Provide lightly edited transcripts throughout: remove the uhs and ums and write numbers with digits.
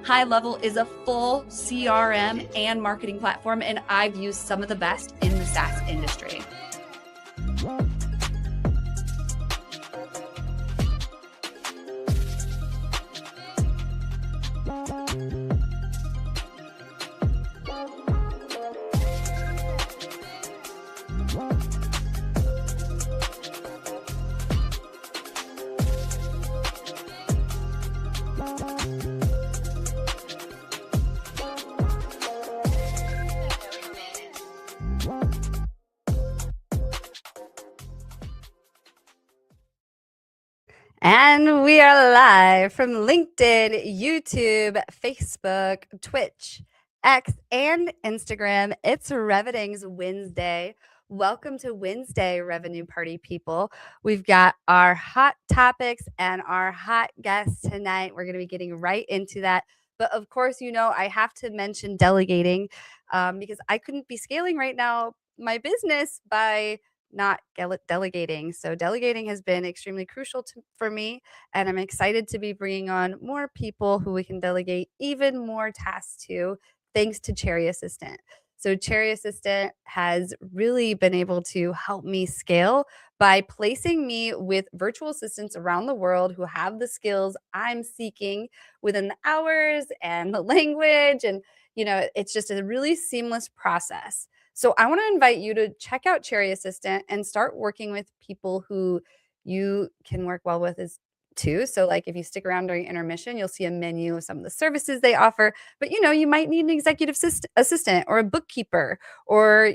High Level is a full CRM and marketing platform, and I've used some of the best in the SaaS industry. And we are live from LinkedIn, YouTube, Facebook, Twitch, X, and Instagram. It's Revening's Wednesday. Welcome to Wednesday, Revenue Party people. We've got our hot topics and our hot guests tonight. We're going to be getting right into that. But of course, you know, I have to mention delegating because I couldn't be scaling right now my business by not delegating. So delegating has been extremely crucial for me, and I'm excited to be bringing on more people who we can delegate even more tasks to, thanks to Cherry Assistant. So Cherry Assistant has really been able to help me scale by placing me with virtual assistants around the world who have the skills I'm seeking within the hours and the language. And, you know, it's just a really seamless process. So I want to invite you to check out Cherry Assistant and start working with people who you can work well with too. So like if you stick around during intermission, you'll see a menu of some of the services they offer. But you know, you might need an executive assistant or a bookkeeper, or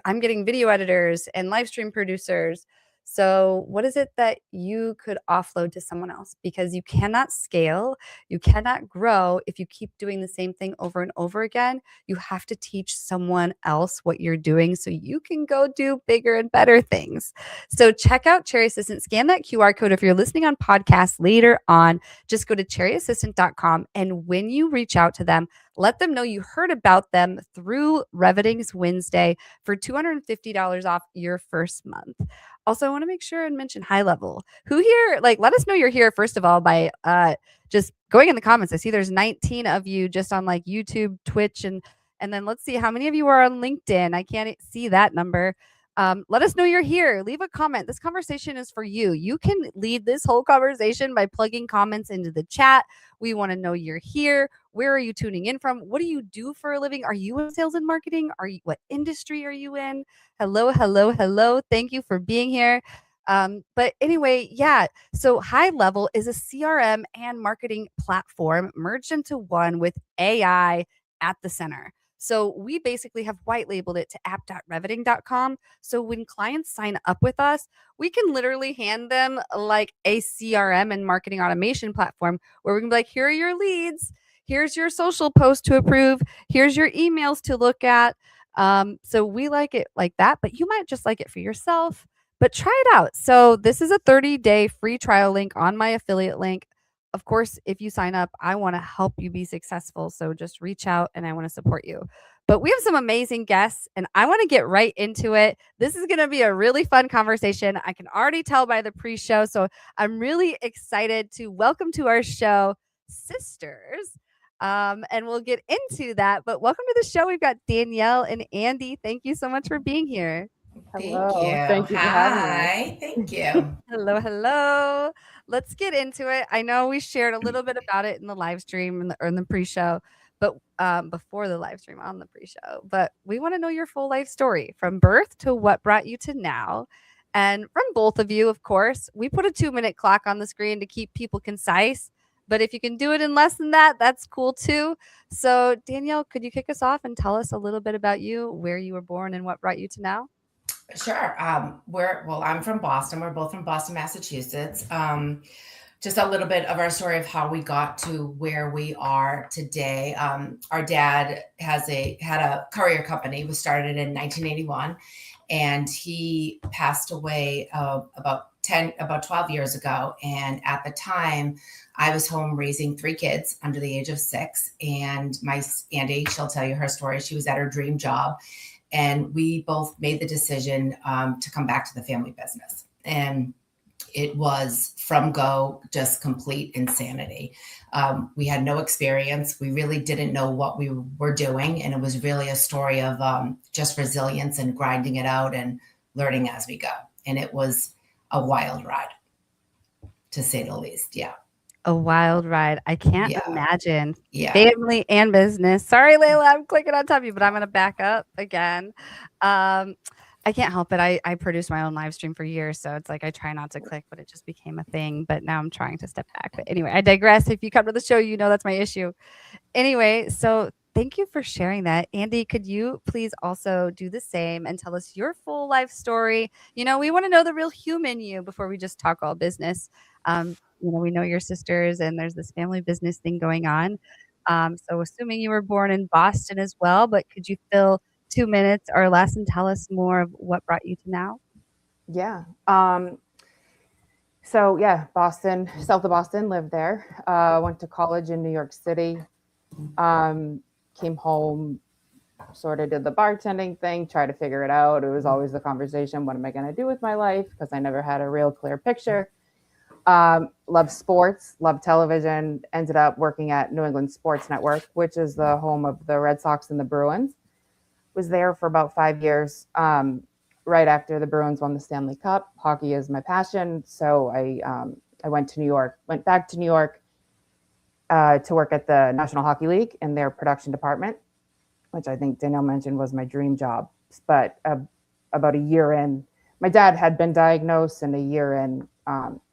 I'm getting video editors and live stream producers. So what is it that you could offload to someone else? Because you cannot scale, you cannot grow if you keep doing the same thing over and over again. You have to teach someone else what you're doing so you can go do bigger and better things. So check out Cherry Assistant. Scan that QR code. If you're listening on podcasts later on, just go to cherryassistant.com. And when you reach out to them, let them know you heard about them through Revening's Wednesday for $250 off your first month. Also, I want to make sure and mention High Level. Who here, like, let us know you're here, first of all, by just going in the comments. I see there's 19 of you just on like YouTube, Twitch, and then let's see how many of you are on LinkedIn. I can't see that number. Let us know you're here. Leave a comment. This conversation is for you. You can lead this whole conversation by plugging comments into the chat. We want to know you're here. Where are you tuning in from? What do you do for a living? Are you in sales and marketing? What industry are you in? Hello, hello, hello. Thank you for being here. But anyway, yeah. So High Level is a CRM and marketing platform merged into one with AI at the center. So we basically have white labeled it to app.reventing.com. So when clients sign up with us, we can literally hand them like a CRM and marketing automation platform where we can be like, here are your leads. Here's your social post to approve. Here's your emails to look at. So we like it like that, but you might just like it for yourself, but try it out. So this is a 30-day free trial link on my affiliate link. Of course, if you sign up, I want to help you be successful. So just reach out and I want to support you. But we have some amazing guests and I want to get right into it. This is going to be a really fun conversation. I can already tell by the pre-show. So I'm really excited to welcome to our show, sisters. And we'll get into that. But welcome to the show. We've got Danielle and Andi. Thank you so much for being here. Hello. Thank you for having me. Hi. Thank you. Hello, hello. let's get into it. I know we shared a little bit about it in the live stream or in the pre-show, but before the live stream on the pre-show. But we want to know your full life story from birth to what brought you to now. And from both of you, of course, we put a 2-minute clock on the screen to keep people concise. But if you can do it in less than that, that's cool too. So, Danielle, could you kick us off and tell us a little bit about you, where you were born, and what brought you to now? Sure. I'm from Boston. We're both from Boston, Massachusetts. Just a little bit of our story of how we got to where we are today. Our dad had a courier company. It was started in 1981, and he passed away about 12 years ago. And at the time, I was home raising 3 kids under the age of 6. And my Andi, she'll tell you her story. She was at her dream job. And we both made the decision to come back to the family business. And it was from go, just complete insanity. We had no experience. We really didn't know what we were doing. And it was really a story of just resilience and grinding it out and learning as we go. And it was a wild ride, to say the least. Yeah. A wild ride. I can't imagine Yeah. family and business. Sorry, Layla, I'm clicking on top of you, but I'm going to back up again. I can't help it. I produced my own live stream for years, so it's like I try not to click, but it just became a thing. But now I'm trying to step back. But anyway, I digress. If you come to the show, you know that's my issue. Anyway, so thank you for sharing that. Andi, could you please also do the same and tell us your full life story? You know, we want to know the real human you before we just talk all business. We know your sisters and there's this family business thing going on. So assuming you were born in Boston as well, but could you fill 2 minutes or less and tell us more of what brought you to now? Yeah. Boston, south of Boston, lived there. Went to college in New York City. Came home, sort of did the bartending thing, tried to figure it out. It was always the conversation, what am I going to do with my life? Because I never had a real clear picture. Loved sports, loved television, ended up working at New England Sports Network, which is the home of the Red Sox and the Bruins. Was there for about 5 years. Right after the Bruins won the Stanley Cup. Hockey is my passion. So I went back to New York to work at the National Hockey League in their production department, which I think Danielle mentioned was my dream job. But about a year in, my dad had been diagnosed, and a year in,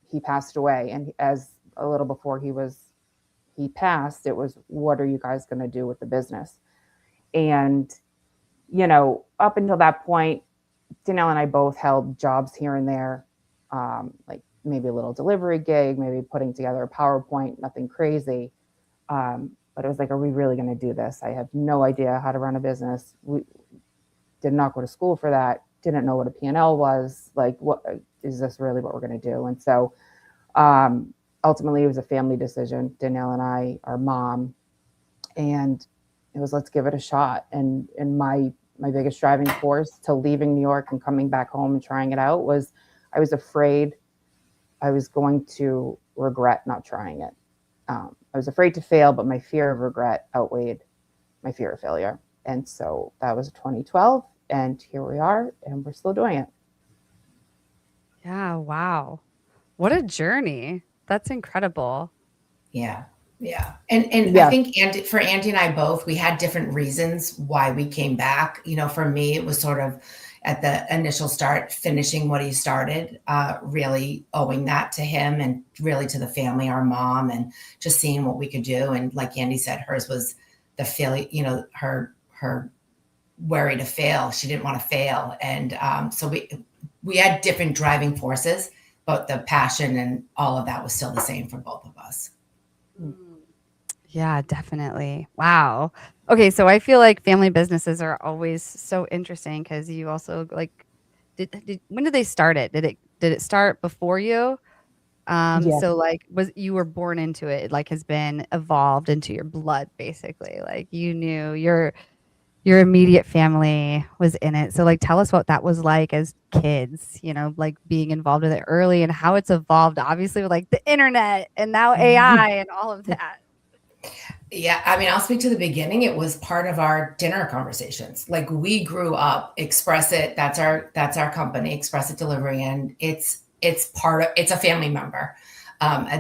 he passed away. And as a little before he passed, it was, what are you guys going to do with the business? And, up until that point, Danielle and I both held jobs here and there, like maybe a little delivery gig, maybe putting together a PowerPoint, nothing crazy. But it was like, are we really going to do this? I have no idea how to run a business. We did not go to school for that. Didn't know what a P&L was. Like, what is this really what we're going to do? And so ultimately it was a family decision, Danielle and I, our mom, and it was, let's give it a shot. And my biggest driving force to leaving New York and coming back home and trying it out was I was afraid I was going to regret not trying it. I was afraid to fail, but my fear of regret outweighed my fear of failure. And so that was 2012, and here we are, and we're still doing it. Yeah, wow. What a journey. That's incredible. Yeah. Yeah. And I think for Andi and I both, we had different reasons why we came back. For me, it was sort of at the initial start, finishing what he started, really owing that to him and really to the family, our mom, and just seeing what we could do. And like Andi said, hers was the failure, her worry to fail. She didn't want to fail. And so we had different driving forces, but the passion and all of that was still the same for both of us. Yeah, definitely. Wow. Okay, so I feel like family businesses are always so interesting because you also when did they start it? Did it start before you? So like you were born into it, like has been evolved into your blood basically. Like you knew your immediate family was in it. So like tell us what that was like as kids, like being involved with it early and how it's evolved obviously with like the internet and now AI and all of that. Yeah, I'll speak to the beginning. It was part of our dinner conversations. Like we grew up, ExpressIt, that's our company, ExpressIt Delivery, and it's a family member.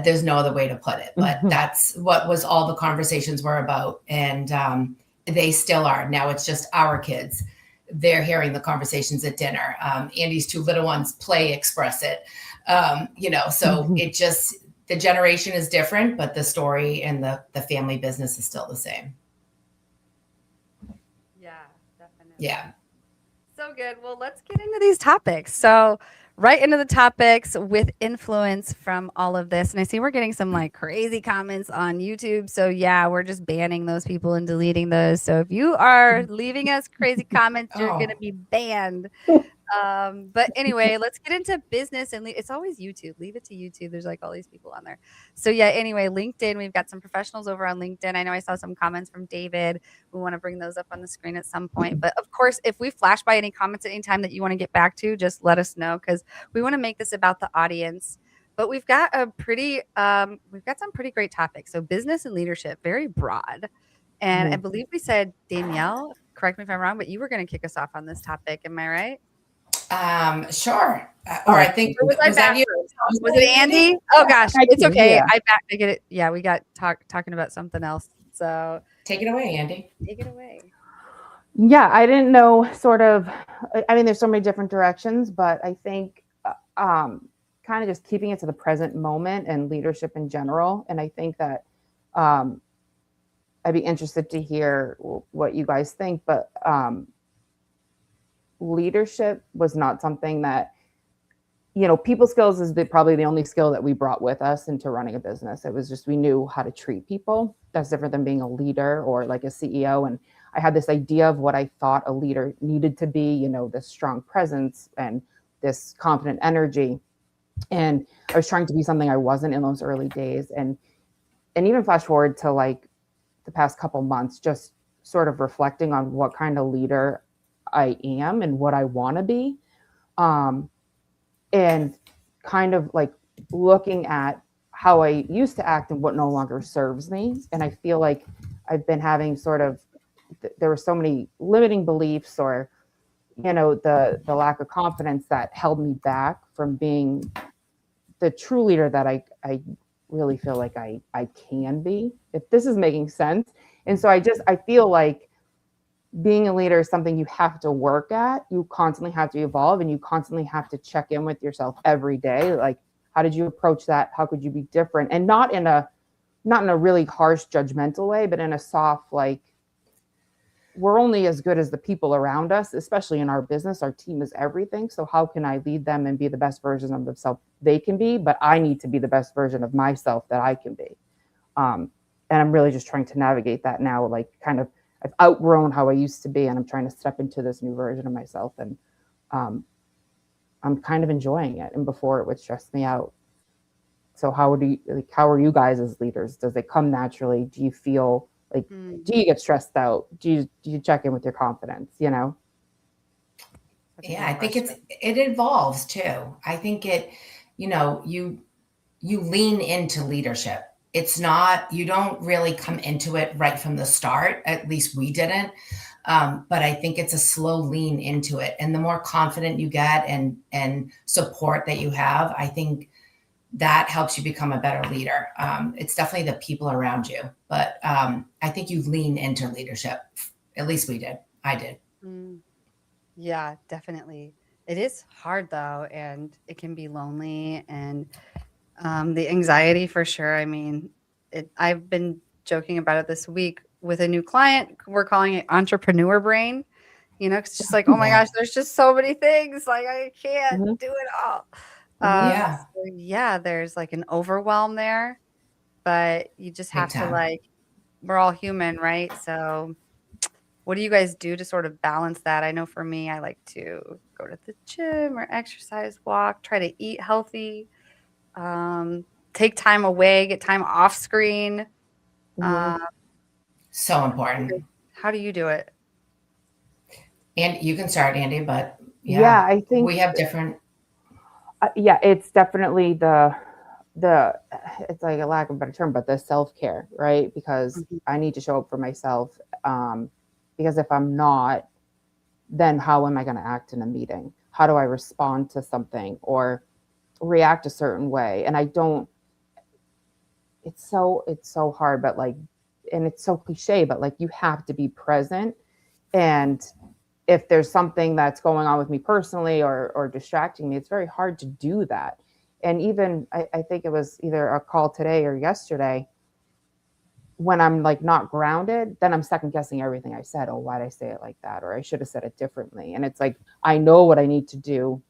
There's no other way to put it, but that's what was all the conversations were about. And they still are. Now it's just our kids. They're hearing the conversations at dinner. Andy's two little ones play ExpressIt, so it just, the generation is different, but the story and the family business is still the same. Yeah, definitely. Yeah. So good. Well, let's get into these topics. So right into the topics with influence from all of this. And I see we're getting some like crazy comments on YouTube. So yeah, we're just banning those people and deleting those. So if you are leaving us crazy comments, you're going to be banned. But anyway, let's get into business and it's always YouTube. Leave it to YouTube. There's like all these people on there. So yeah, anyway, LinkedIn, we've got some professionals over on LinkedIn. I know I saw some comments from David. We want to bring those up on the screen at some point. But of course, if we flash by any comments at any time that you want to get back to, just let us know because we want to make this about the audience. But we've got some pretty great topics. So business and leadership, very broad. And I believe we said, Danielle, correct me if I'm wrong, but you were going to kick us off on this topic. Am I right? Sure. Or I think was that you? Was it Andy? Oh gosh, it's okay. Yeah. I get it. Yeah, we got talking about something else. So take it away, Andy. Take it away. Yeah, I didn't know I mean, there's so many different directions, but I think kind of just keeping it to the present moment and leadership in general. And I think that I'd be interested to hear what you guys think, but leadership was not something that, people skills is probably the only skill that we brought with us into running a business. It was just, we knew how to treat people. That's different than being a leader or like a CEO. And I had this idea of what I thought a leader needed to be, this strong presence and this confident energy. And I was trying to be something I wasn't in those early days. And even flash forward to like the past couple months, just sort of reflecting on what kind of leader I am and what I want to be. And kind of like looking at how I used to act and what no longer serves me. And I feel like I've been having there were so many limiting beliefs or, the lack of confidence that held me back from being the true leader that I really feel like I can be, if this is making sense. And so I feel like being a leader is something you have to work at. You constantly have to evolve and you constantly have to check in with yourself every day. Like, how did you approach that? How could you be different? And not in a really harsh, judgmental way, but in a soft, like, we're only as good as the people around us, especially in our business. Our team is everything. So how can I lead them and be the best version of themselves they can be? But I need to be the best version of myself that I can be. And I'm really just trying to navigate that now, like kind of, I've outgrown how I used to be, and I'm trying to step into this new version of myself. And I'm kind of enjoying it. And before it would stress me out. So how are you guys as leaders? Does it come naturally? Do you feel like, do you get stressed out? Do you check in with your confidence, Yeah, I think it evolves too. I think you lean into leadership. It's not, you don't really come into it right from the start. At least we didn't. But I think it's a slow lean into it. And the more confident you get and support that you have, I think that helps you become a better leader. It's definitely the people around you, but I think you lean into leadership. At least we did. I did. Yeah, definitely. It is hard though, and it can be lonely and the anxiety for sure. I mean, I've been joking about it this week with a new client. We're calling it entrepreneur brain. It's just like, oh my gosh, there's just so many things. Like I can't do it all. So there's like an overwhelm there, but you just have to we're all human, right? So what do you guys do to sort of balance that? I know for me, I like to go to the gym or exercise, walk, try to eat healthy, take time away, get time off screen. So important. How do you do it? And you can start, Andy, but I think we have different. It's definitely it's like a lack of a better term, but the self-care, right? Because I need to show up for myself. Because if I'm not, then how am I going to act in a meeting? How do I respond to something or react a certain way? And I don't it's so hard, but like, and it's so cliche, but like you have to be present. And if there's something that's going on with me personally or distracting me, it's very hard to do that. And even I think it was either a call today or yesterday, when I'm like not grounded, then I'm second guessing everything I said. Oh, why'd I say it like that? Or I should have said it differently. And it's like, I know what I need to do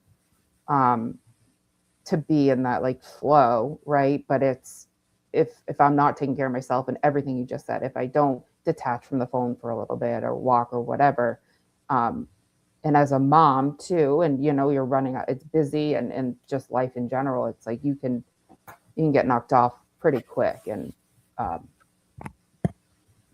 to be in that like flow, right? But it's, if I'm not taking care of myself and everything you just said, if I don't detach from the phone for a little bit or walk or whatever, and as a mom too, and you're running, it's busy, and just life in general, it's like you can get knocked off pretty quick. And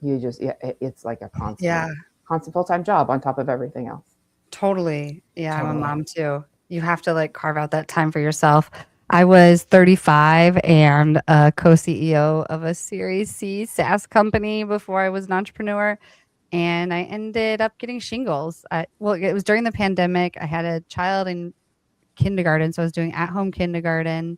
you just, it's like a constant full-time job on top of everything else. Totally. Yeah, I'm a Totally. mom too. You have to like carve out that time for yourself. I was 35 and a co-CEO of a Series C SaaS company before I was an entrepreneur. And I ended up getting shingles. Well, it was during the pandemic. I had a child in kindergarten, so I was doing at-home kindergarten,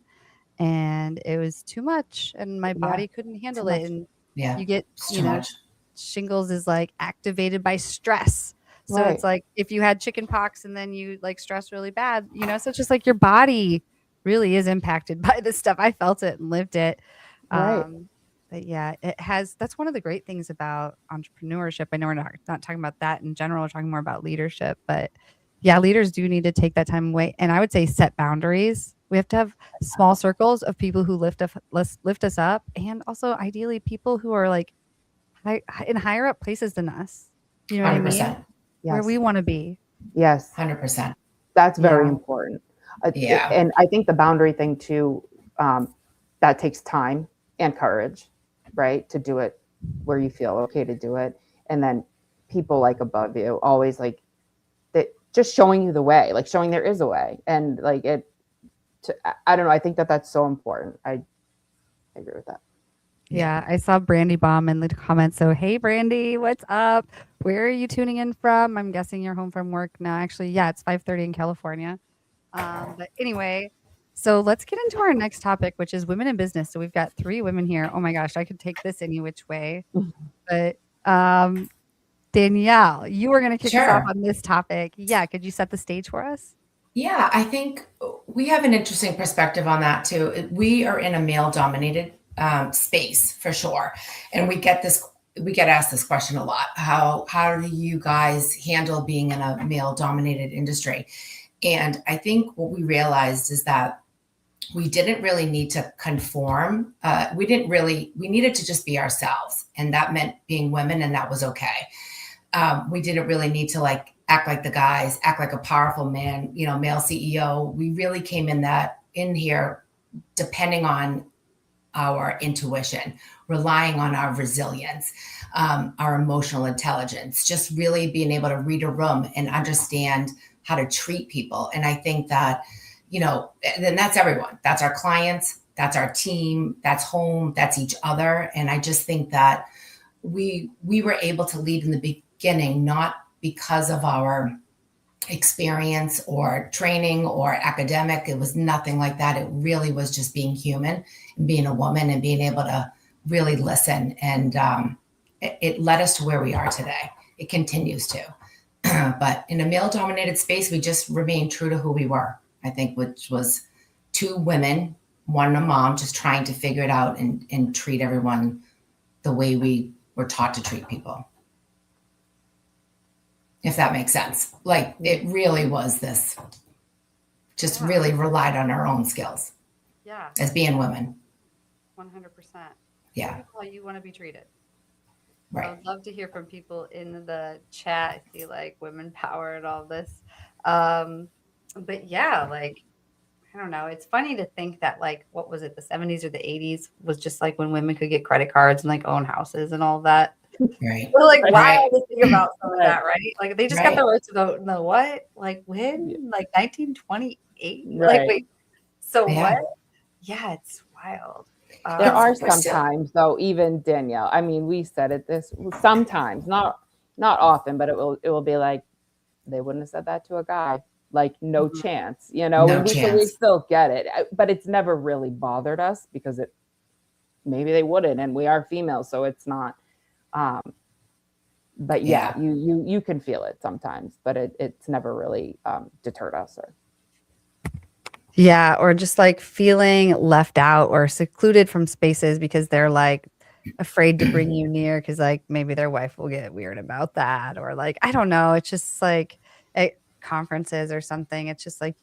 and it was too much, and my body couldn't handle it. And you get, too much. shingles is like activated by stress. So it's like if you had chicken pox and then you like stress really bad, so it's just like your body really is impacted by this stuff. I felt it and lived it. But yeah, that's one of the great things about entrepreneurship. I know we're not talking about that in general, we're talking more about leadership, but yeah, leaders do need to take that time away. And I would say set boundaries. We have to have small circles of people who lift us up, and also ideally people who are like in higher up places than us. You know what 100%. I mean? Yes. Where we want to be. Yes. 100%. That's very important. And I think the boundary thing too, that takes time and courage, right? To do it where you feel okay to do it. And then people like above you always like that, just showing you the way, like showing there is a way. And like I don't know. I think that's so important. I agree with that. Yeah, I saw Brandy Baum in the comments. So, hey, Brandy, what's up? Where are you tuning in from? I'm guessing you're home from work now. Actually, yeah, it's 5:30 in California. But anyway, so let's get into our next topic, which is women in business. So we've got 3 women here. Oh my gosh, I could take this any which way. But Danielle, you were going to kick us off on this topic. Yeah, could you set the stage for us? Yeah, I think we have an interesting perspective on that too. We are in a male-dominated space for sure, and we get asked this question a lot. How do you guys handle being in a male-dominated industry? And I think what we realized is that we didn't really need to conform. We needed to just be ourselves, and that meant being women, and that was okay. We didn't really need to like act like the guys, act like a powerful man, male CEO. We really came in here depending on our intuition, relying on our resilience, our emotional intelligence, just really being able to read a room and understand how to treat people. And I think that, then that's everyone. That's our clients, that's our team, that's home, that's each other. And I just think that we were able to lead in the beginning, not because of our experience or training or academic. It was nothing like that. It really was just being human and being a woman and being able to really listen. And it led us to where we are today. It continues to. But in a male-dominated space, we just remained true to who we were, I think, which was 2 women, one a mom, just trying to figure it out and treat everyone the way we were taught to treat people. If that makes sense. Like it really was this, just really relied on our own skills. Yeah. As being women. 100%. Yeah. How you want to be treated. Right. I would love to hear from people in the chat. I see like women power and all this. But yeah, like, I don't know. It's funny to think that like, what was it? The 70s or the 80s was just like when women could get credit cards and like own houses and all that. Right. We're like, wow, to think about some of that, right? Like they just got the right to vote in the what? Like when? Like 1928? Like wait, so what? Yeah, it's wild. There are sometimes though, even Danielle, I mean, we said it this sometimes, not often, but it will be like, they wouldn't have said that to a guy. Like no chance, No and chance. we still get it, but it's never really bothered us because maybe they wouldn't, and we are female, so it's not. But yeah, you can feel it sometimes, but it's never really deterred us. Yeah, or just like feeling left out or secluded from spaces because they're like afraid to bring you near because like maybe their wife will get weird about that, or like I don't know. It's just like at conferences or something. It's just like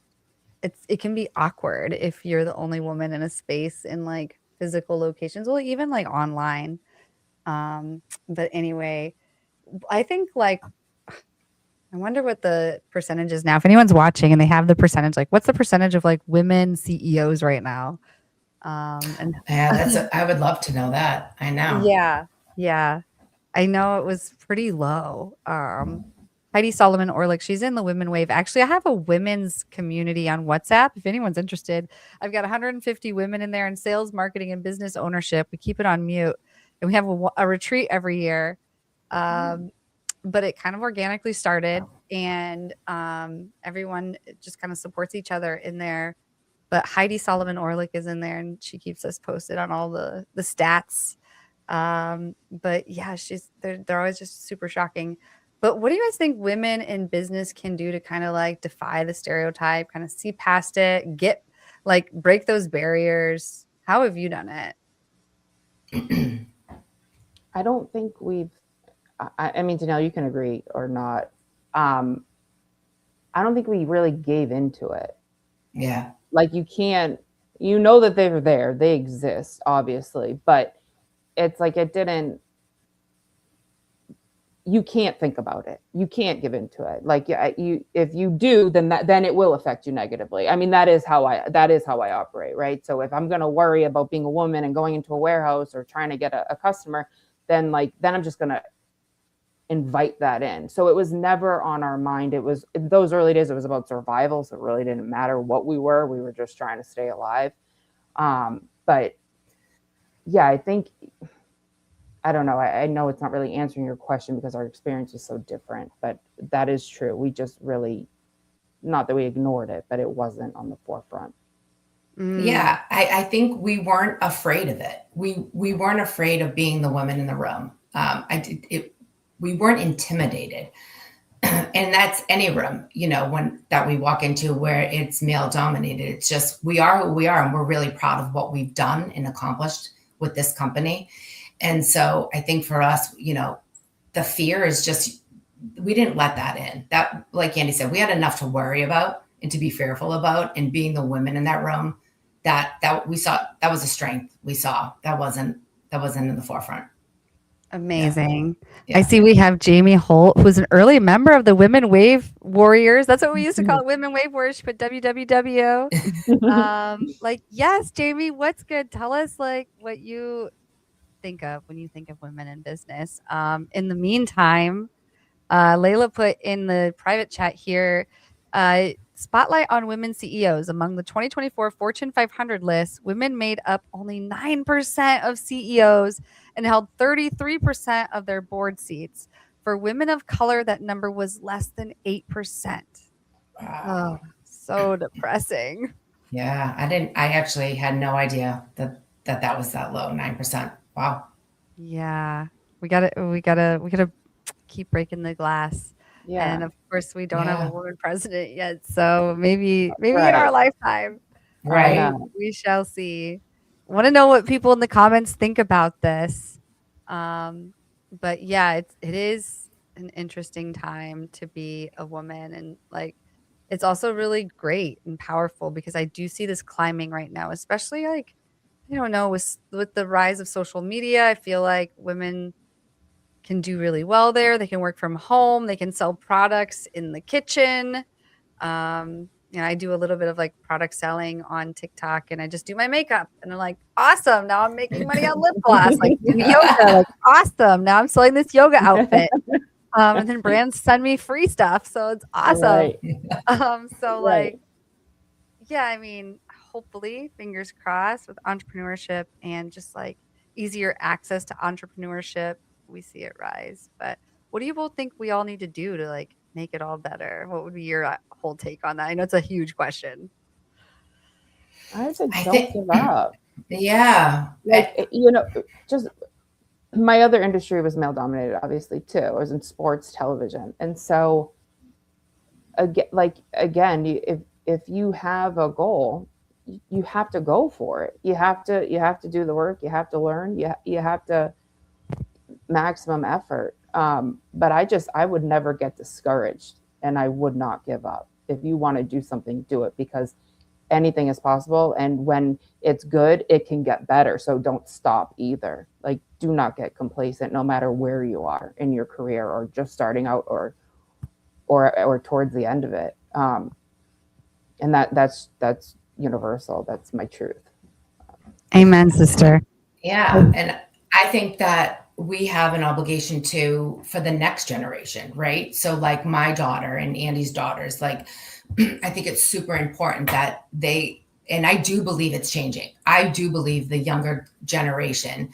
it can be awkward if you're the only woman in a space in like physical locations, well, even like online. But anyway, I think like I wonder what the percentage is now. If anyone's watching and they have the percentage, like what's the percentage of like women CEOs right now? And Yeah, I would love to know that. I know. yeah. I know it was pretty low. Heidi Solomon Orlick, she's in the Women Wave. Actually, I have a women's community on WhatsApp. If anyone's interested, I've got 150 women in there in sales, marketing, and business ownership. We keep it on mute, and we have a retreat every year. But it kind of organically started, and everyone just kind of supports each other in there. But Heidi Solomon Orlick is in there, and she keeps us posted on all the stats. But yeah, they're always just super shocking. But what do you guys think women in business can do to kind of like defy the stereotype, kind of see past it, get like break those barriers? How have you done it? I don't think I mean, Danielle, you can agree or not. I don't think we really gave into it. Yeah. Like you can't, you know that they're there, they exist, obviously, but it's like you can't think about it. You can't give into it. Like if you do, then it will affect you negatively. I mean, that is how I operate, right? So if I'm going to worry about being a woman and going into a warehouse or trying to get a customer, then I'm just going to invite that in. So it was never on our mind. It was in those early days, it was about survival. So it really didn't matter what we were just trying to stay alive. But yeah, I don't know. I know it's not really answering your question because our experience is so different, but that is true. We just really, not that we ignored it, but it wasn't on the forefront. Yeah, I think we weren't afraid of it. We weren't afraid of being the woman in the room. We weren't intimidated. And that's any room, that we walk into where it's male dominated. It's just, we are who we are, and we're really proud of what we've done and accomplished with this company. And so I think for us, the fear is just, we didn't let that in. That, like Andi said, we had enough to worry about and to be fearful about, and being the women in that room, that we saw, that was a strength we saw. That wasn't in the forefront. Amazing. Yeah. I see we have Jamie Holt, who's an early member of the Women Wave Warriors. That's what we used to call it, Women Wave Warriors. She put WWW. Yes, Jamie, what's good? Tell us like what you think of when you think of women in business. In the meantime, Layla put in the private chat here, spotlight on women CEOs. Among the 2024 Fortune 500 list, women made up only 9% of CEOs and held 33% of their board seats. For women of color, that number was less than 8%. Wow. Oh, so depressing. Yeah, I actually had no idea that was that low, 9%. Wow. Yeah. We gotta keep breaking the glass. Yeah. And of course we don't have a woman president yet. So maybe right. In our lifetime. Right. We shall see. Want to know what people in the comments think about this. But yeah, it is an interesting time to be a woman, and like it's also really great and powerful because I do see this climbing right now, especially like I don't know, with the rise of social media. I feel like women can do really well there. They can work from home. They can sell products in the kitchen. I do a little bit of like product selling on TikTok, and I just do my makeup, and I'm like, awesome. Now I'm making money on lip gloss, like yoga, like awesome. Now I'm selling this yoga outfit. And then brands send me free stuff. So it's awesome. Right. Like, yeah, I mean, hopefully, fingers crossed, with entrepreneurship and just like easier access to entrepreneurship, we see it rise. But what do you both think we all need to do to like make it all better? What would be your whole take on that? I know it's a huge question. I would say don't give up. Yeah. Like, just my other industry was male dominated, obviously, too. I was in sports television. And so again, if you have a goal, you have to go for it. You have to do the work, you have to learn, you have to maximum effort. But I would never get discouraged, and I would not give up. If you want to do something, do it, because anything is possible, and when it's good, it can get better. So don't stop either. Like, do not get complacent, no matter where you are in your career, or just starting out, or towards the end of it. And that's universal. That's my truth. Amen, sister. Yeah. And I think that we have an obligation to for the next generation, right? So like my daughter and Andy's daughters, like I think it's super important that and I do believe it's changing. I do believe the younger generation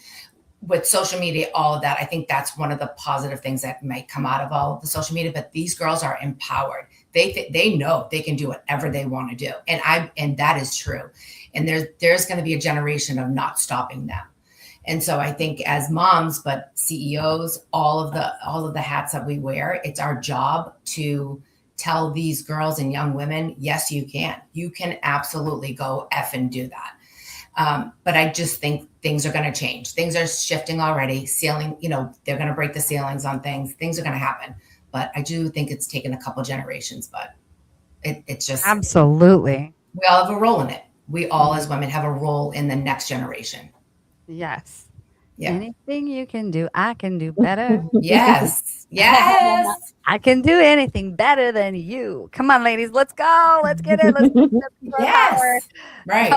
with social media, all of that, I think that's one of the positive things that might come out of all of the social media. But these girls are empowered. They know they can do whatever they want to do, and that is true. And there's going to be a generation of not stopping them. And so I think as moms, but CEOs, all of the hats that we wear, it's our job to tell these girls and young women, yes, you can. You can absolutely go F and do that. But I just think things are going to change. Things are shifting already. They're going to break the ceilings on things. Things are going to happen. But I do think it's taken a couple generations, but it's just. Absolutely. We all have a role in it. We all as women have a role in the next generation. Yes. Yeah. Anything you can do, I can do better. Yes. Yes. I can do anything better than you. Come on, ladies. Let's go. Let's get it. Let's get yes. Right.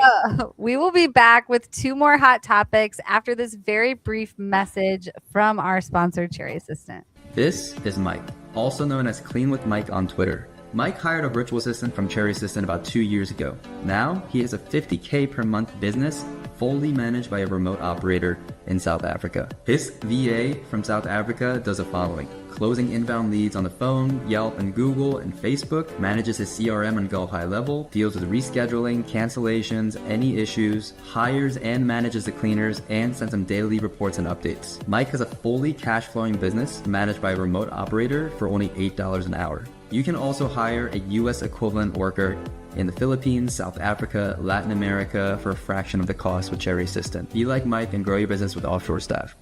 We will be back with 2 more hot topics after this very brief message from our sponsor, Cherry Assistant. This is Mike, also known as Clean with Mike on Twitter. Mike hired a virtual assistant from Cherry Assistant about 2 years ago. Now he has a $50K per month business fully managed by a remote operator in South Africa. His VA from South Africa does the following: closing inbound leads on the phone, Yelp and Google and Facebook, manages his CRM and Go High Level, deals with rescheduling, cancellations, any issues, hires and manages the cleaners, and sends them daily reports and updates. Mike has a fully cash flowing business managed by a remote operator for only $8 an hour. You can also hire a US equivalent worker in the Philippines, South Africa, Latin America for a fraction of the cost with Cherry Assistant. Be like Mike and grow your business with offshore staff.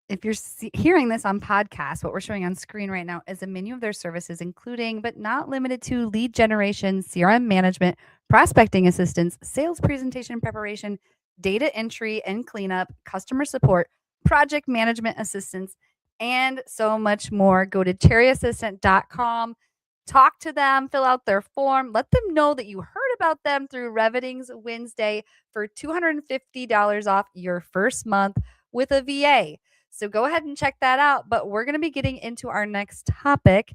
If you're hearing this on podcast, what we're showing on screen right now is a menu of their services, including but not limited to lead generation, CRM management, prospecting assistance, sales presentation preparation, data entry and cleanup, customer support, project management assistance, and so much more. Go to cherryassistant.com. Talk to them, fill out their form, let them know that you heard about them through Reveting's WinsDay for $250 off your first month with a VA. So go ahead and check that out. But we're going to be getting into our next topic,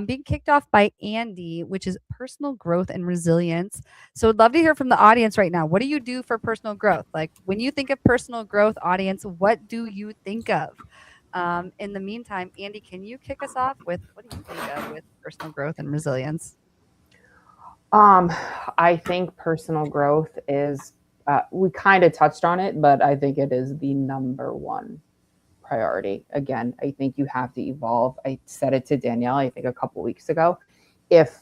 being kicked off by Andi, which is personal growth and resilience. So I'd love to hear from the audience right now. What do you do for personal growth? Like, when you think of personal growth, audience, what do you think of? In the meantime, Andi, can you kick us off with what do you think of with personal growth and resilience? I think personal growth is, we kind of touched on it, but I think it is the number one priority. Again, I think you have to evolve. I said it to Danielle, I think a couple weeks ago. If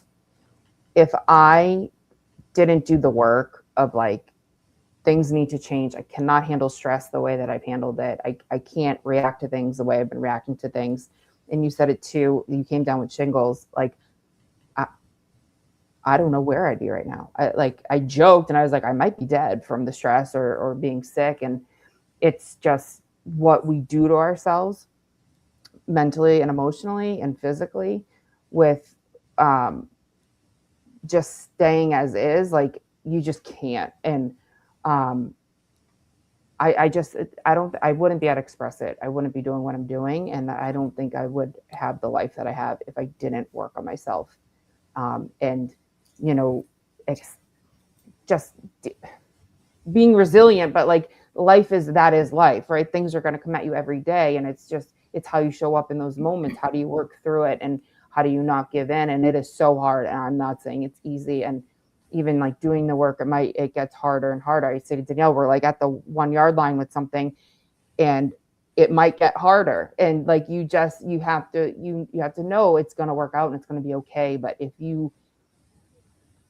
I didn't do the work of like, things need to change. I cannot handle stress the way that I've handled it. I can't react to things the way I've been reacting to things. And you said it too, you came down with shingles. Like, I don't know where I'd be right now. I joked and I was like, I might be dead from the stress or being sick. And it's just what we do to ourselves mentally and emotionally and physically with just staying as is. Like, you just can't. And I wouldn't be at ExpressIt. I wouldn't be doing what I'm doing. And I don't think I would have the life that I have if I didn't work on myself. And, it's just being resilient, but like life is life, right? Things are going to come at you every day. And it's how you show up in those moments. How do you work through it? And how do you not give in? And it is so hard. And I'm not saying it's easy. And even like doing the work, it gets harder and harder. I say to Danielle, we're like at the 1 yard line with something, and it might get harder. And like, you have to know it's going to work out and it's going to be okay. But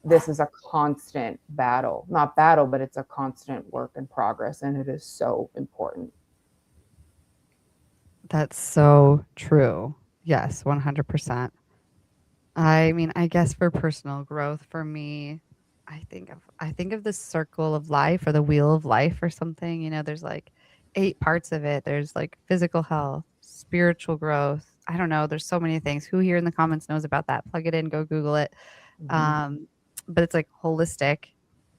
this is a constant battle, not battle, but it's a constant work in progress. And it is so important. That's so true. Yes, 100%. I mean, I guess for personal growth for me, I think of the circle of life or the wheel of life or something. You know, there's like 8 parts of it. There's like physical health, spiritual growth. I don't know. There's so many things. Who here in the comments knows about that? Plug it in, go Google it. But it's like holistic,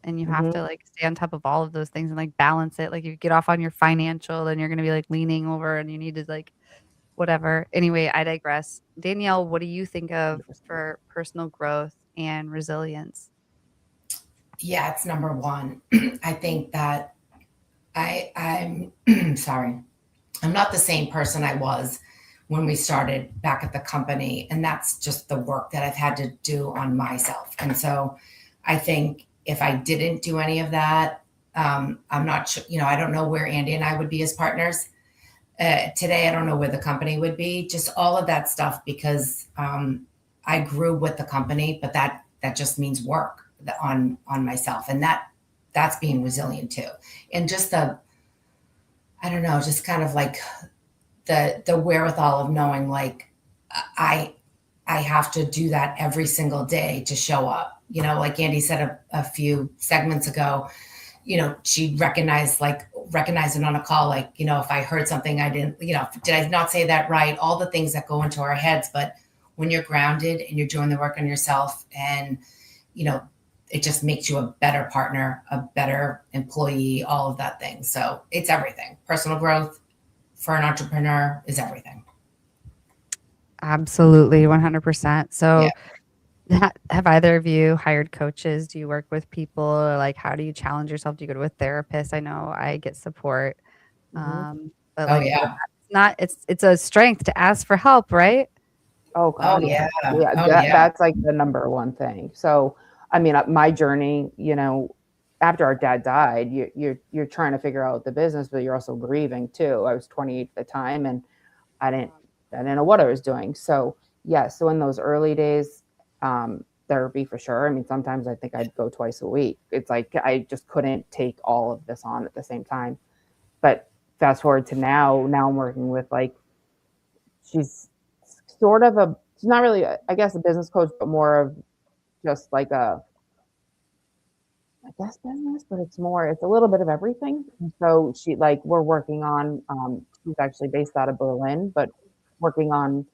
and you have to like stay on top of all of those things and like balance it. Like if you get off on your financial, then you're going to be like leaning over and you need to like whatever. Anyway, I digress. Danielle, what do you think of for personal growth and resilience? Yeah, it's number one. I think that I'm sorry, I'm not the same person I was when we started back at the company. And that's just the work that I've had to do on myself. And so I think if I didn't do any of that, I'm not sure, I don't know where Andi and I would be as partners. Today, I don't know where the company would be, just all of that stuff, because I grew with the company, but that just means work on myself. And that's being resilient too. And just I don't know, just kind of like the wherewithal of knowing like I have to do that every single day to show up. Like Andi said a few segments ago, she recognized it on a call. Like, if I heard something I didn't, did I not say that right? All the things that go into our heads. But when you're grounded and you're doing the work on yourself, and, it just makes you a better partner, a better employee, all of that thing. So it's everything. Personal growth for an entrepreneur is everything. Absolutely, 100%. So Yeah. have either of you hired coaches? Do you work with people? Or like, how do you challenge yourself? Do you go to a therapist? I know I get support. But like, it's a strength to ask for help, right? Oh God. Oh yeah. That's like the number one thing. So, I mean, my journey, after our dad died, you're trying to figure out the business, but you're also grieving too. I was 28 at the time, and I didn't know what I was doing. So yeah. So in those early days, therapy for sure. I mean, sometimes I think I'd go twice a week. It's like, I just couldn't take all of this on at the same time. But fast forward to now I'm working with like, she's sort of she's not really, I guess, a business coach, but more of just like business, but it's a little bit of everything. And so we're working on, she's actually based out of Berlin, but working on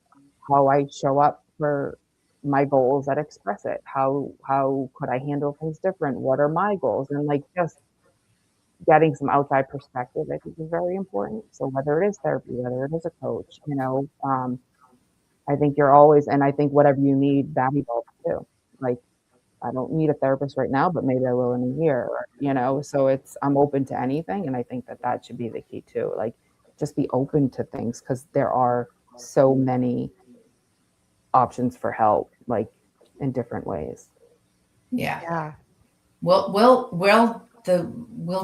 how I show up for my goals at ExpressIt. How could I handle things different? What are my goals? And like, just getting some outside perspective, I think, is very important. So whether it is therapy, whether it is a coach, I think you're always, and I think whatever you need, that evolves too. Like, I don't need a therapist right now, but maybe I will in a year, so I'm open to anything. And I think that should be the key too. Like, just be open to things, because there are so many options for help, like in different ways. Yeah. We'll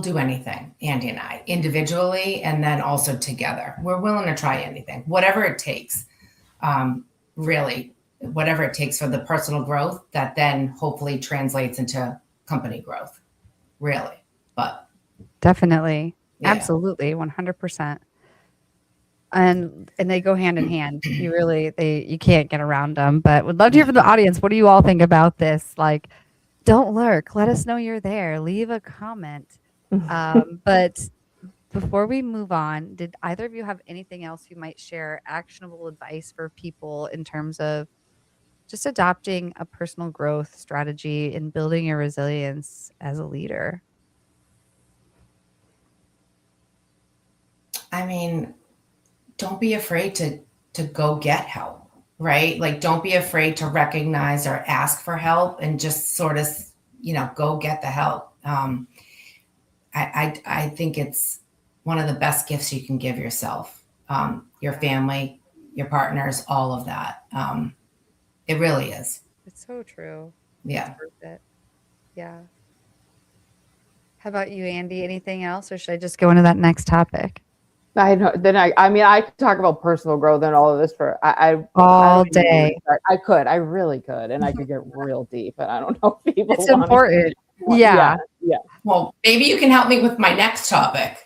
do anything, Andi and I, individually, and then also together. We're willing to try anything, whatever it takes. Really, whatever it takes for the personal growth that then hopefully translates into company growth. Really, but definitely, yeah. Absolutely, 100%. And they go hand in hand. You can't get around them. But would love to hear from the audience. What do you all think about this? Like, don't lurk. Let us know you're there. Leave a comment. But before we move on, did either of you have anything else you might share, actionable advice for people in terms of just adopting a personal growth strategy and building your resilience as a leader? I mean, don't be afraid to go get help, right? Like, don't be afraid to recognize or ask for help, and just sort of, go get the help. I think it's one of the best gifts you can give yourself, your family, your partners, all of that. It really is. It's so true. Yeah. It's worth it. Yeah. How about you, Andi? Anything else, or should I just go into that next topic? I know. Then I mean, I could talk about personal growth and all of this for I All don't even know where to day. start. I really could, and I could get real deep, and I don't know if people It's want to. important. Yeah, Yeah. yeah. Well, maybe you can help me with my next topic.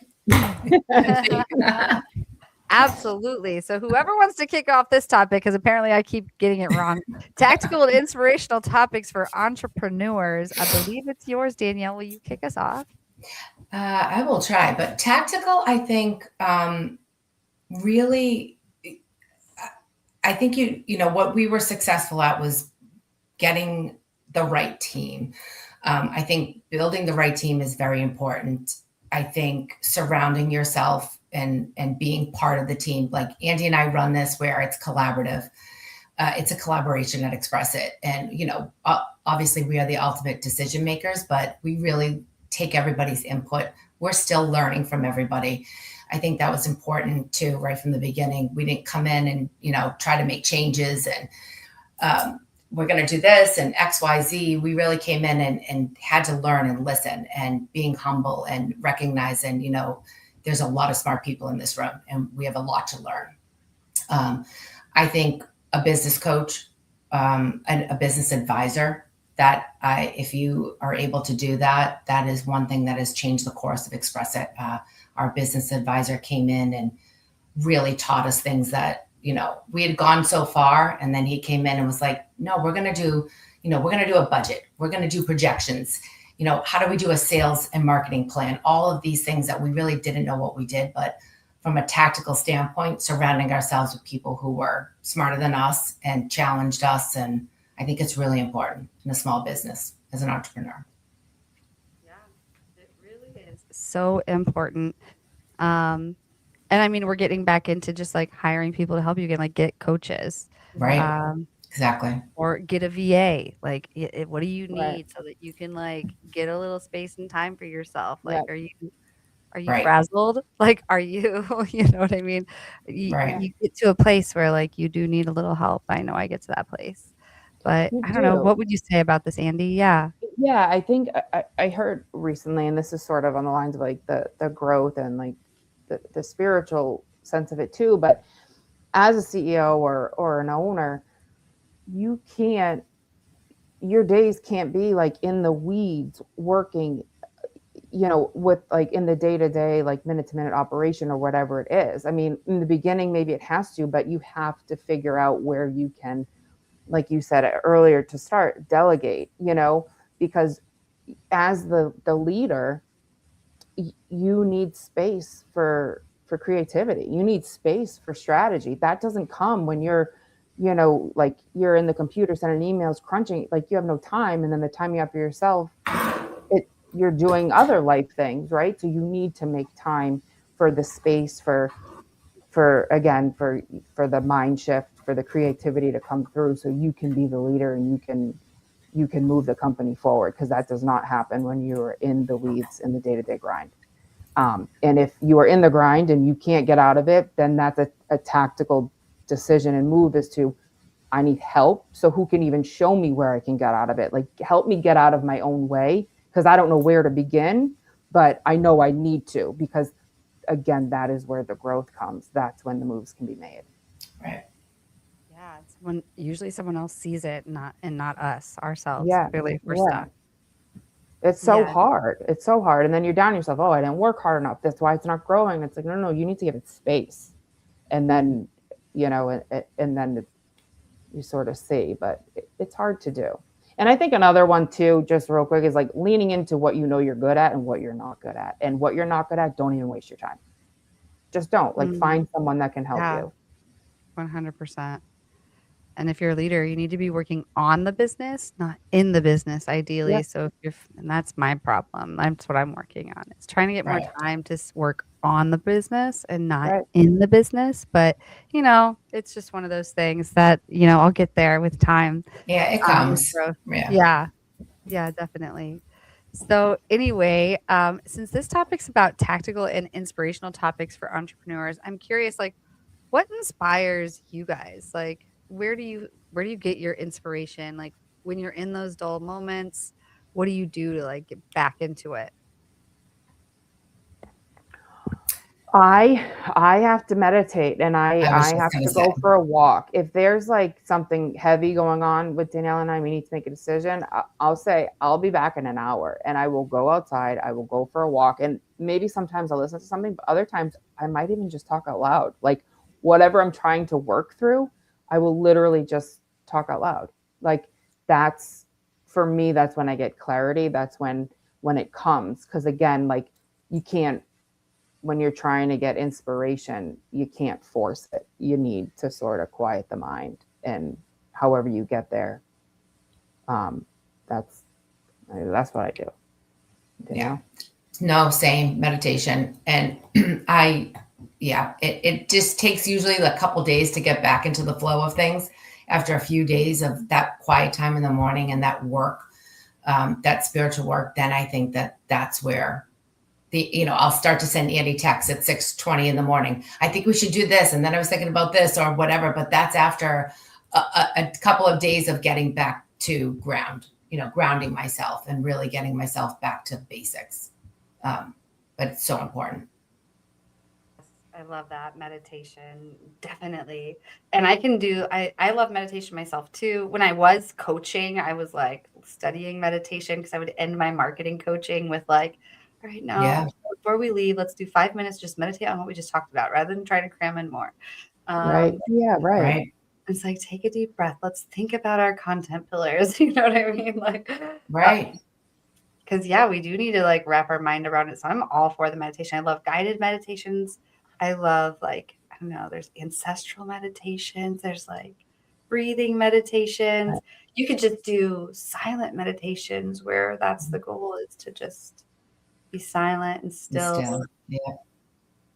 Absolutely. So whoever wants to kick off this topic, because apparently I keep getting it wrong. Tactical and inspirational topics for entrepreneurs. I believe it's yours, Danielle. Will you kick us off? I will try, but tactical, I think, really, I think you know what we were successful at was getting the right team. I think building the right team is very important. I think surrounding yourself and being part of the team, like Andi and I run this where it's collaborative. It's a collaboration at ExpressIt, and you know, obviously we are the ultimate decision makers, but we really take everybody's input. We're still learning from everybody. I think that was important too, right from the beginning. We didn't come in and try to make changes and we're going to do this and X, Y, Z. We really came in and had to learn and listen and being humble and recognizing, there's a lot of smart people in this room and we have a lot to learn. I think a business coach, and a business advisor, if you are able to do that, that is one thing that has changed the course of ExpressIt. Our business advisor came in and really taught us things that, we had gone so far, and then he came in and was like, no, we're going to do a budget. We're going to do projections. How do we do a sales and marketing plan? All of these things that we really didn't know what we did, but from a tactical standpoint, surrounding ourselves with people who were smarter than us and challenged us. And I think it's really important in a small business as an entrepreneur. Yeah, it really is so important. And I mean, we're getting back into just like hiring people to help you again, like get coaches. Right. Exactly. Or get a VA. Like, what do you need Right. so that you can like get a little space and time for yourself? Like, Yep. are you Right. frazzled? Like, are you, you know what I mean? Right. You get to a place where like you do need a little help. I know I get to that place, but You I don't know. do. What would you say about this, Andi? Yeah. Yeah, I think I heard recently, and this is sort of on the lines of like the growth and like the spiritual sense of it too. But as a CEO or an owner, your days can't be like in the weeds working, with like in the day-to-day, like minute-to-minute operation or whatever it is. I mean, in the beginning, maybe it has to, but you have to figure out where you can, like you said earlier, to start delegate, because as the leader, you need space for creativity. You need space for strategy. That doesn't come when you're, like you're in the computer sending emails, crunching, like you have no time. And then the time you have for yourself, you're doing other life things, right? So you need to make time for the space for the mind shift, for the creativity to come through, so you can be the leader and you can move the company forward, because that does not happen when you're in the weeds in the day-to-day grind. And if you are in the grind and you can't get out of it, then that's a tactical decision and move as to, I need help. So who can even show me where I can get out of it? Like, help me get out of my own way, because I don't know where to begin, but I know I need to, because again, that is where the growth comes. That's when the moves can be made. Right. Yeah. It's when usually someone else sees it, not us, ourselves. Yeah. Clearly, we're Yeah. stuck. It's so Yeah. hard. It's so hard. And then you're down yourself. Oh, I didn't work hard enough. That's why it's not growing. It's like, no, you need to give it space. And then, and then you sort of see, but it's hard to do. And I think another one too, just real quick, is like leaning into what you know you're good at and what you're not good at. And what you're not good at, don't even waste your time. Just don't. Like, find someone that can help you. 100%. And if you're a leader, you need to be working on the business, not in the business, ideally. Yep. So and that's my problem. That's what I'm working on. It's trying to get more Right. time to work on the business and not Right. in the business. But, it's just one of those things that, I'll get there with time. Yeah, it comes. Yeah. Yeah, definitely. So anyway, since this topic's about tactical and inspirational topics for entrepreneurs, I'm curious, like, what inspires you guys? Like, where do you get your inspiration? Like, when you're in those dull moments, what do you do to like get back into it? I have to meditate, and I was I just have gonna to say. go for a walk. If there's like something heavy going on with Danielle and I, we need to make a decision. I'll say I'll be back in an hour, and I will go outside. I will go for a walk, and maybe sometimes I'll listen to something, but other times I might even just talk out loud. Like whatever I'm trying to work through, I will literally just talk out loud. Like that's for me. That's when I get clarity. That's when it comes. Because again, like you can't. When you're trying to get inspiration, you can't force it. You need to sort of quiet the mind, and however you get there, that's what I do. Yeah. No, same meditation. And it just takes usually a couple days to get back into the flow of things after a few days of that quiet time in the morning and that work, that spiritual work. Then I think that's where I'll start to send Andi texts at 6:20 in the morning. I think we should do this. And then I was thinking about this or whatever, but that's after a couple of days of getting back to grounding myself and really getting myself back to basics. But it's so important. I love that meditation. Definitely. And I love meditation myself too. When I was coaching, I was like studying meditation because I would end my marketing coaching with like, all right, now before we leave, let's do 5 minutes, just meditate on what we just talked about rather than trying to cram in more. Right. Yeah. Right. It's like, take a deep breath. Let's think about our content pillars. You know what I mean? Like, right. Because we do need to like wrap our mind around it. So I'm all for the meditation. I love guided meditations. I love there's ancestral meditations. There's like breathing meditations. Right. You could just do silent meditations where that's the goal, is to just be silent and still.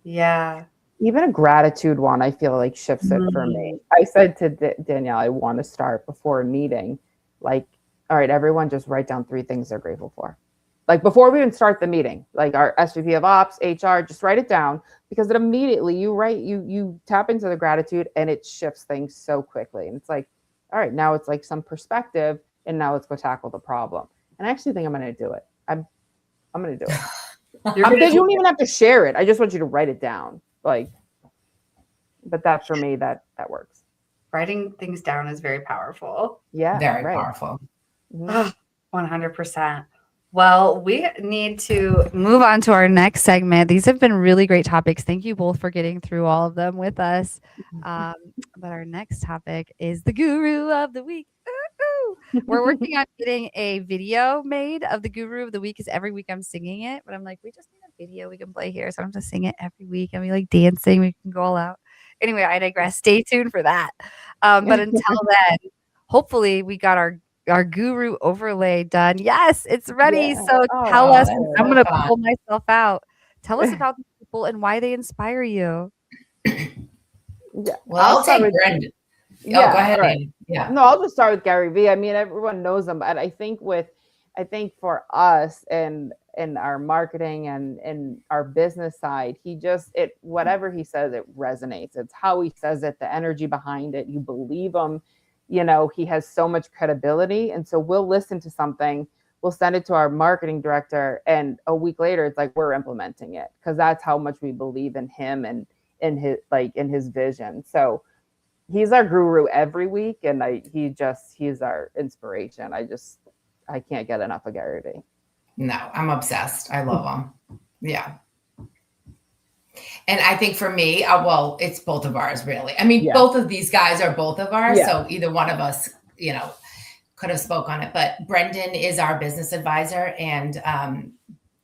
Yeah. Even a gratitude one, I feel like shifts it for me. I said to Danielle, I want to start before a meeting, like, all right, everyone just write down 3 things they're grateful for. Like before we even start the meeting, like our SVP of Ops, HR, just write it down, because it immediately you tap into the gratitude and it shifts things so quickly. And it's like, all right, now it's like some perspective, and now let's go tackle the problem. And I actually think I'm going to do it. I'm going to do it. You don't even have to share it. I just want you to write it down. Like, but that for me, that works. Writing things down is very powerful. Yeah. Very powerful. 100%. Well, we need to move on to our next segment. These have been really great topics. Thank you both for getting through all of them with us. But our next topic is the Guru of the Week. We're working on getting a video made of the Guru of the Week, because every week I'm singing it. But I'm like, we just need a video we can play here. So I'm just sing it every week, and we like dancing. We can go all out. Anyway, I digress. Stay tuned for that. But until then, hopefully we got our Guru overlay done. Yes, it's ready. Yeah. So tell us. I'm going to pull myself out. Tell us about the people and why they inspire you. Yeah. Well, I'll take Brendan. Yeah, go ahead. Right. Yeah. No, I'll just start with Gary Vee. I mean, everyone knows him, but I think for us and our marketing and our business side, whatever he says, it resonates. It's how he says it, the energy behind it. You believe him. He has so much credibility. And so we'll listen to something, we'll send it to our marketing director, and a week later, it's like, we're implementing it, because that's how much we believe in him and in his vision. So he's our guru every week. And he's our inspiration. I can't get enough of Gary Vee. No, I'm obsessed. I love him. Yeah. And I think for me, it's both of ours, really. I mean, both of these guys are both of ours. Yeah. So either one of us, could have spoke on it. But Brendan is our business advisor. And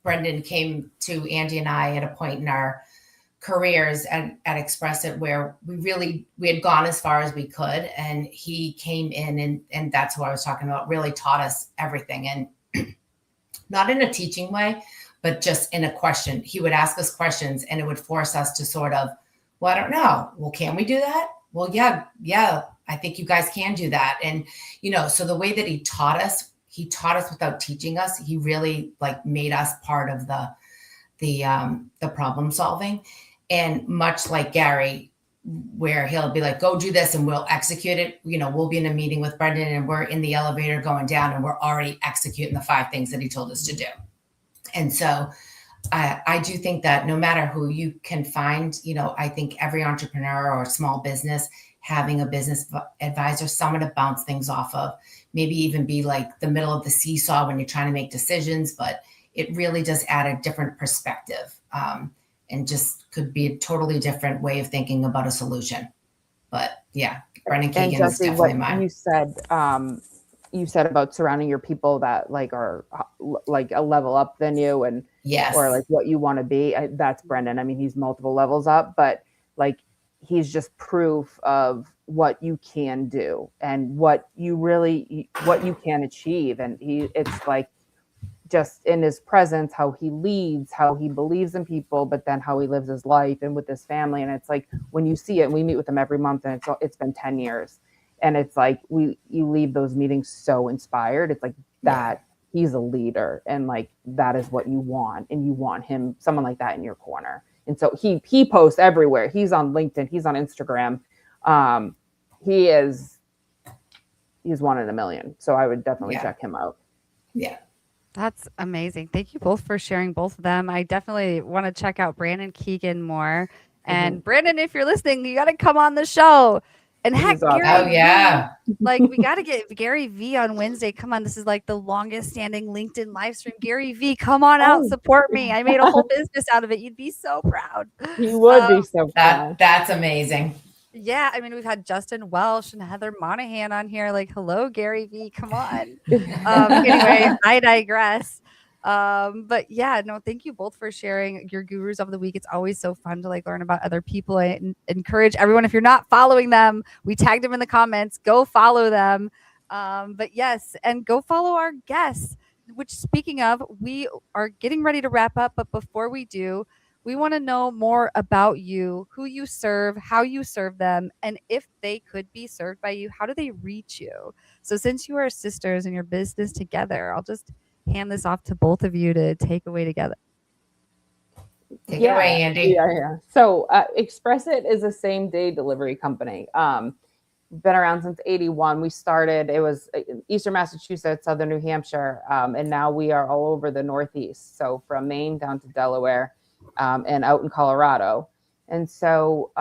Brendan came to Andi and I at a point in our careers at ExpressIt where we had gone as far as we could. And he came in and that's who I was talking about, really taught us everything. And not in a teaching way, but just in a question. He would ask us questions, and it would force us to sort of, well, I don't know. Well, can we do that? Well, yeah, I think you guys can do that. And, so the way that he taught us without teaching us. He really like made us part of the problem solving. And much like Gary, where he'll be like, go do this and we'll execute it. We'll be in a meeting with Brendan and we're in the elevator going down and we're already executing the 5 things that he told us to do. And so I do think that no matter who you can find, I think every entrepreneur or small business having a business advisor, someone to bounce things off of, maybe even be like the middle of the seesaw when you're trying to make decisions, but it really does add a different perspective, and just could be a totally different way of thinking about a solution. But yeah, Brendan And Keegan is Jesse, definitely what mine. you said about surrounding your people that like are like a level up than you, and Yes. or like what you want to be. That's Brendan. I mean, he's multiple levels up, but like he's just proof of what you can do and what you can achieve. And it's like just in his presence, how he leads, how he believes in people, but then how he lives his life and with his family. And it's like when you see it, and we meet with him every month, and it's been 10 years. And it's like you leave those meetings so inspired. It's like that he's a leader, and like that is what you want, and you want someone like that in your corner. And so he posts everywhere. He's on LinkedIn, he's on Instagram. He's 1 in a million. So I would definitely check him out. Yeah. That's amazing. Thank you both for sharing both of them. I definitely want to check out Brandon Keegan more. And Brandon, if you're listening, you got to come on the show. And heck, awesome. Gary yeah. like we got to get Gary V on Wednesday. Come on. This is like the longest standing LinkedIn live stream. Gary V, come on out. Support me. I made a whole business out of it. You'd be so proud. He would be so proud. That's amazing. Yeah, I mean, we've had Justin Welsh and Heather Monahan on here. Like, hello, Gary V, come on. Anyway, I digress. But yeah, no, thank you both for sharing your gurus of the week. It's always so fun to like learn about other people. I encourage everyone, if you're not following them, we tagged them in the comments, go follow them. But yes, and go follow our guests, which speaking of, we are getting ready to wrap up. But before we do, we want to know more about you, who you serve, how you serve them, and if they could be served by you, how do they reach you? So since you are sisters in your business together, I'll just hand this off to both of you to take away together. Take it away, Andi. Yeah. So ExpressIt is a same-day delivery company. Been around since 81. We started, it was Eastern Massachusetts, Southern New Hampshire, and now we are all over the Northeast. So from Maine down to Delaware. And out in Colorado. And so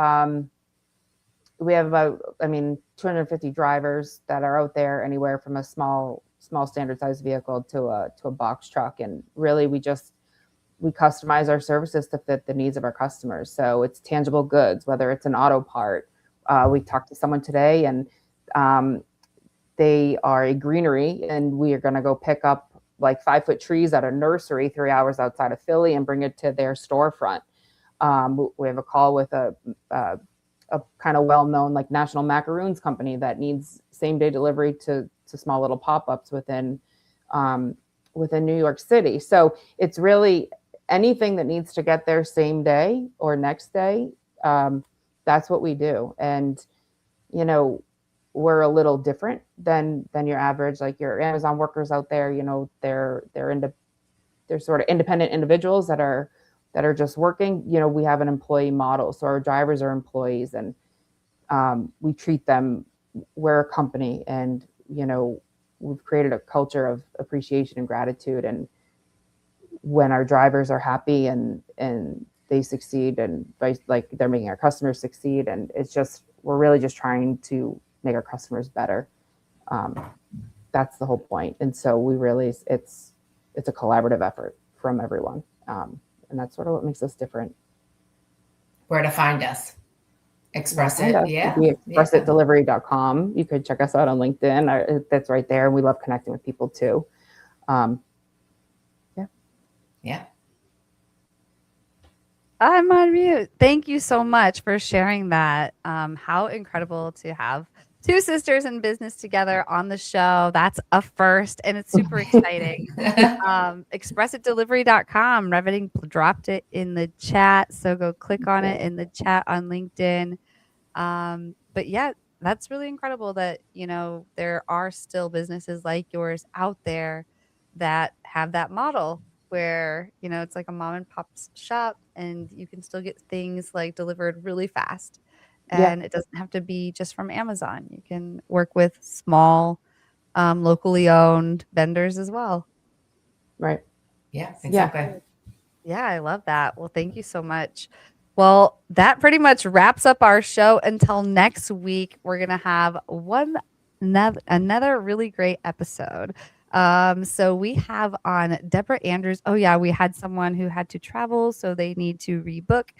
we have about, 250 drivers that are out there, anywhere from a small standard size vehicle to a box truck. And really we customize our services to fit the needs of our customers. So it's tangible goods, whether it's an auto part. We talked to someone today, and they are a greenery, and we are going to go pick up like 5-foot trees at a nursery 3 hours outside of Philly and bring it to their storefront. We have a call with a kind of well-known like national macaroons company that needs same-day delivery to small little pop-ups within New York City. So it's really anything that needs to get there same day or next day. That's what we do. And, we're a little different than your average, like your Amazon workers out there. They're sort of independent individuals that are just working. We have an employee model, so our drivers are employees, and we treat them. We're a company, and we've created a culture of appreciation and gratitude. And when our drivers are happy and they succeed, and like they're making our customers succeed, and we're really just trying to make our customers better. That's the whole point. And so it's a collaborative effort from everyone. And that's sort of what makes us different. Where to find us? ExpressIt. Yeah. ExpressItDelivery.com. You could check us out on LinkedIn. That's right there. And we love connecting with people too. Yeah. I'm on mute. Thank you so much for sharing that. How incredible to have two sisters in business together on the show. That's a first, and it's super exciting. ExpressItDelivery.com. Reveting dropped it in the chat, so go click on it in the chat on LinkedIn. But yeah, that's really incredible that there are still businesses like yours out there that have that model where it's like a mom and pop shop, and you can still get things like delivered really fast. Yeah. and it doesn't have to be just from Amazon. You can work with small, locally owned vendors as well. Right. Yeah, exactly. Yeah, I love that. Well, thank you so much. Well, that pretty much wraps up our show. Until next week, we're gonna have another really great episode. So we have on Deborah Andrews. Oh yeah, we had someone who had to travel, so they need to rebook.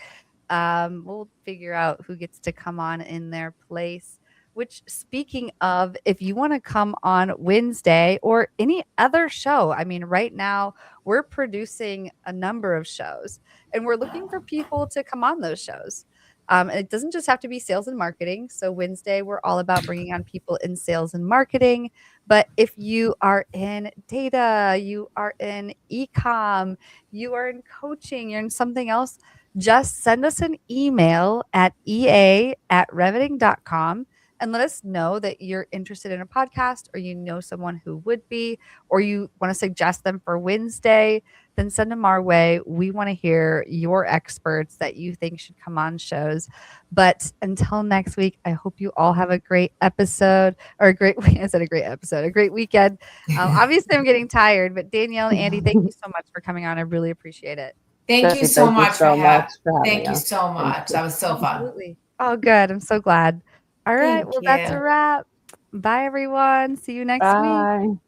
We'll figure out who gets to come on in their place. Which, speaking of, if you want to come on WinsDay or any other show, I mean, right now we're producing a number of shows and we're looking for people to come on those shows. And it doesn't just have to be sales and marketing. So WinsDay, we're all about bringing on people in sales and marketing. But if you are in data, you are in e-com, you are in coaching, you're in something else, just send us an email at ea@reveting.com and let us know that you're interested in a podcast or you know someone who would be, or you want to suggest them for WinsDay, then send them our way. We want to hear your experts that you think should come on shows. But until next week, I hope you all have a great episode or a great weekend. Obviously, I'm getting tired, but Danielle and Andi, thank you so much for coming on. I really appreciate it. Thank you so much for having Thank you so much. That was so fun. Absolutely. Oh, good. I'm so glad. All right. Thank Well, that's a you. wrap. Bye, everyone. See you next week. Bye.